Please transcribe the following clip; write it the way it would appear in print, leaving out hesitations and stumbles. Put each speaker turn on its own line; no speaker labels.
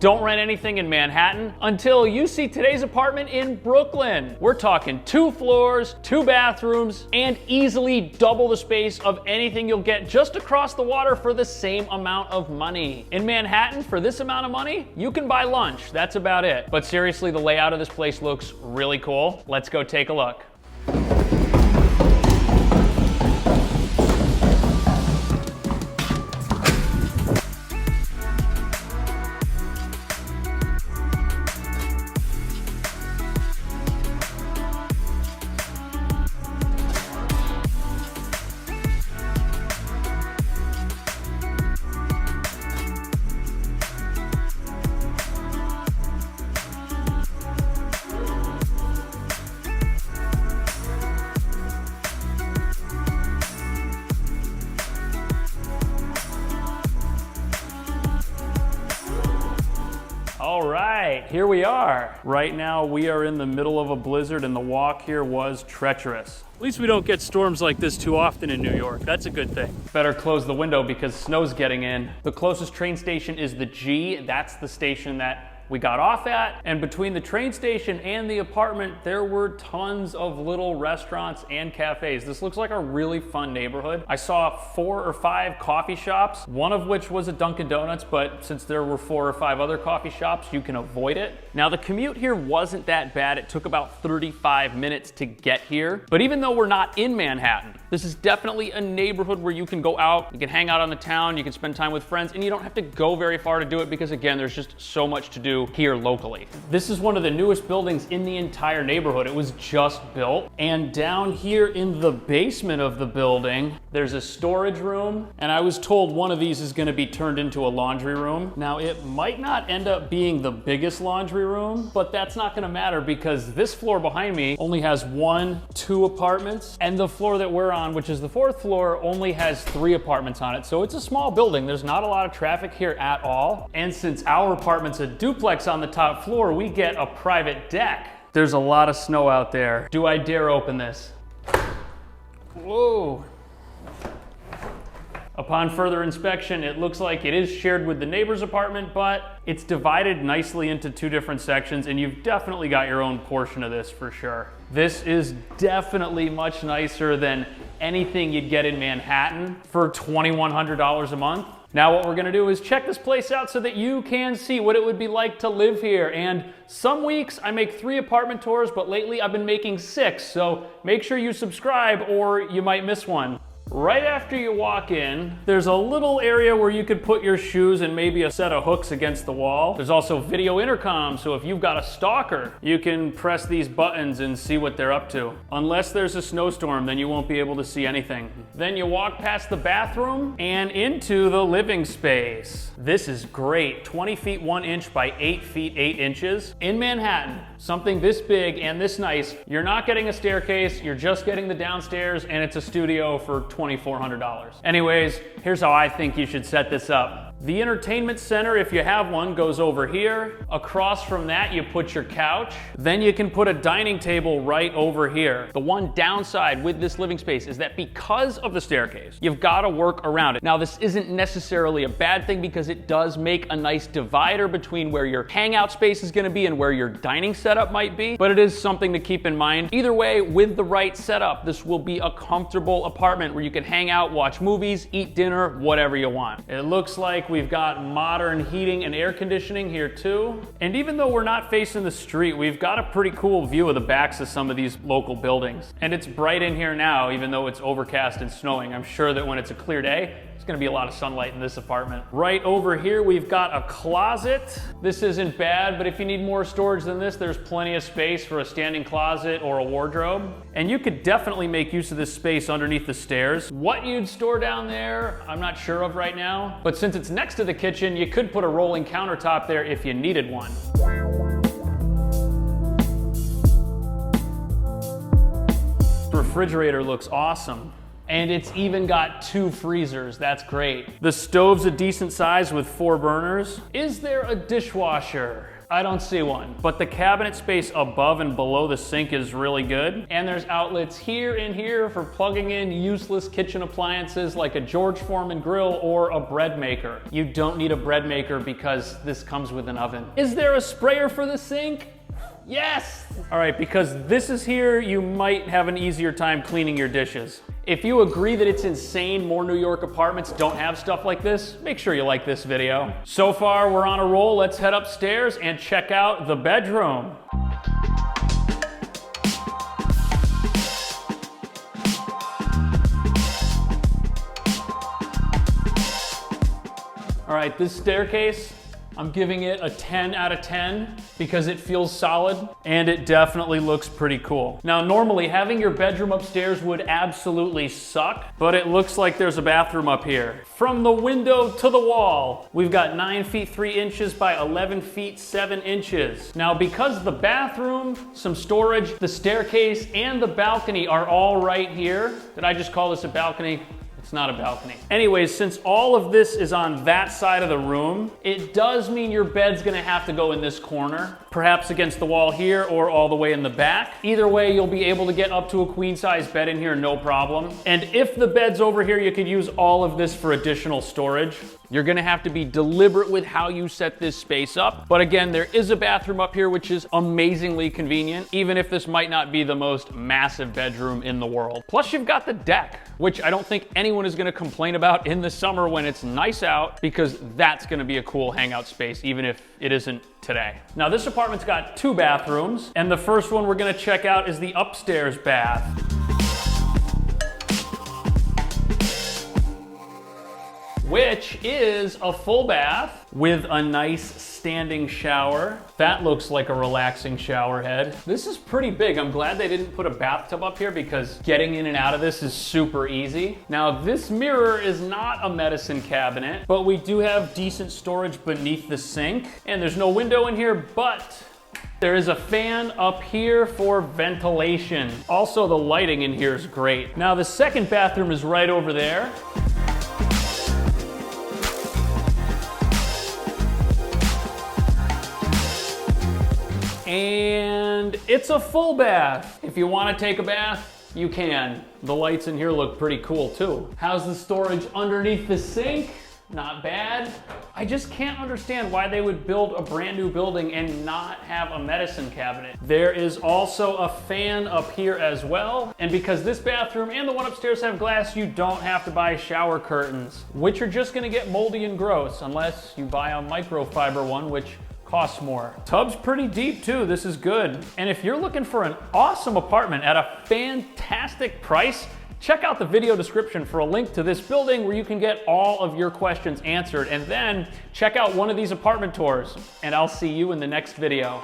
Don't rent anything in Manhattan until you see today's apartment in Brooklyn. We're talking 2 floors, 2 bathrooms, and easily double the space of anything you'll get just across the water for the same amount of money. In Manhattan, for this amount of money, you can buy lunch. That's about it. But seriously, the layout of this place looks really cool. Let's go take a look. All right, here we are. Right now we are in the middle of a blizzard and the walk here was treacherous. At least we don't get storms like this too often in New York. That's a good thing. Better close the window because snow's getting in. The closest train station is the G. That's the station that we got off at, and between the train station and the apartment, there were tons of little restaurants and cafes. This looks like a really fun neighborhood. I saw 4 or 5 coffee shops, one of which was a Dunkin' Donuts, but since there were 4 or 5 other coffee shops, you can avoid it. Now, the commute here wasn't that bad. It took about 35 minutes to get here, but even though we're not in Manhattan, this is definitely a neighborhood where you can go out, you can hang out on the town, you can spend time with friends, and you don't have to go very far to do it because, again, there's just so much to do here locally. This is one of the newest buildings in the entire neighborhood. It was just built. And down here in the basement of the building, there's a storage room. And I was told one of these is gonna be turned into a laundry room. Now, it might not end up being the biggest laundry room, but that's not gonna matter because this floor behind me only has 1, 2 apartments. And the floor that we're on, which is the 4th floor, only has 3 apartments on it. So it's a small building. There's not a lot of traffic here at all. And since our apartment's a duplex on the top floor, we get a private deck. There's a lot of snow out there. Do I dare open this? Whoa. Upon further inspection, it looks like it is shared with the neighbor's apartment, but it's divided nicely into 2 different sections, and you've definitely got your own portion of this for sure. This is definitely much nicer than anything you'd get in Manhattan for $2,100 a month. Now what we're gonna do is check this place out so that you can see what it would be like to live here. And some weeks I make 3 apartment tours, but lately I've been making 6. So make sure you subscribe or you might miss one. Right after you walk in, there's a little area where you could put your shoes and maybe a set of hooks against the wall. There's also video intercom, so if you've got a stalker, you can press these buttons and see what they're up to. Unless there's a snowstorm, then you won't be able to see anything. Then you walk past the bathroom and into the living space. This is great, 20 feet 1 inch by 8 feet 8 inches. In Manhattan, something this big and this nice, you're not getting a staircase, you're just getting the downstairs, and it's a studio for $2,400. Anyways, here's how I think you should set this up. The entertainment center, if you have one, goes over here. Across from that, you put your couch. Then you can put a dining table right over here. The one downside with this living space is that because of the staircase, you've got to work around it. Now, this isn't necessarily a bad thing because it does make a nice divider between where your hangout space is going to be and where your dining setup might be, but it is something to keep in mind. Either way, with the right setup, this will be a comfortable apartment where you can hang out, watch movies, eat dinner, whatever you want. It looks like we've got modern heating and air conditioning here too. And even though we're not facing the street, we've got a pretty cool view of the backs of some of these local buildings. And it's bright in here now, even though it's overcast and snowing. I'm sure that when it's a clear day, there's gonna be a lot of sunlight in this apartment. Right over here, we've got a closet. This isn't bad, but if you need more storage than this, there's plenty of space for a standing closet or a wardrobe. And you could definitely make use of this space underneath the stairs. What you'd store down there, I'm not sure of right now, but since it's next to the kitchen, you could put a rolling countertop there if you needed one. The refrigerator looks awesome. And it's even got 2 freezers, that's great. The stove's a decent size with 4 burners. Is there a dishwasher? I don't see one. But the cabinet space above and below the sink is really good. And there's outlets here and here for plugging in useless kitchen appliances like a George Foreman grill or a bread maker. You don't need a bread maker because this comes with an oven. Is there a sprayer for the sink? Yes! All right, because this is here, you might have an easier time cleaning your dishes. If you agree that it's insane more New York apartments don't have stuff like this, make sure you like this video. So far, we're on a roll. Let's head upstairs and check out the bedroom. All right, this staircase, I'm giving it a 10 out of 10 because it feels solid and it definitely looks pretty cool. Now, normally having your bedroom upstairs would absolutely suck, but it looks like there's a bathroom up here. From the window to the wall, we've got 9 feet 3 inches by 11 feet 7 inches. Now, because the bathroom, some storage, the staircase, and the balcony are all right here, did I just call this a balcony? It's not a balcony. Anyways, since all of this is on that side of the room, it does mean your bed's gonna have to go in this corner, perhaps against the wall here or all the way in the back. Either way, you'll be able to get up to a queen size bed in here, no problem. And if the bed's over here, you could use all of this for additional storage. You're gonna have to be deliberate with how you set this space up. But again, there is a bathroom up here, which is amazingly convenient, even if this might not be the most massive bedroom in the world. Plus you've got the deck, which I don't think anyone is gonna complain about in the summer when it's nice out, because that's gonna be a cool hangout space, even if it isn't today. Now this apartment's got 2 bathrooms, and the first one we're gonna check out is the upstairs bath. Which is a full bath with a nice standing shower. That looks like a relaxing shower head. This is pretty big. I'm glad they didn't put a bathtub up here because getting in and out of this is super easy. Now, this mirror is not a medicine cabinet, but we do have decent storage beneath the sink, and there's no window in here, but there is a fan up here for ventilation. Also, the lighting in here is great. Now, the second bathroom is right over there. And it's a full bath. If you want to take a bath, you can. The lights in here look pretty cool too. How's the storage underneath the sink? Not bad. I just can't understand why they would build a brand new building and not have a medicine cabinet. There is also a fan up here as well. And because this bathroom and the one upstairs have glass, you don't have to buy shower curtains, which are just gonna get moldy and gross unless you buy a microfiber one, which costs more. Tub's pretty deep too, this is good. And if you're looking for an awesome apartment at a fantastic price, check out the video description for a link to this building where you can get all of your questions answered, and then check out one of these apartment tours, and I'll see you in the next video.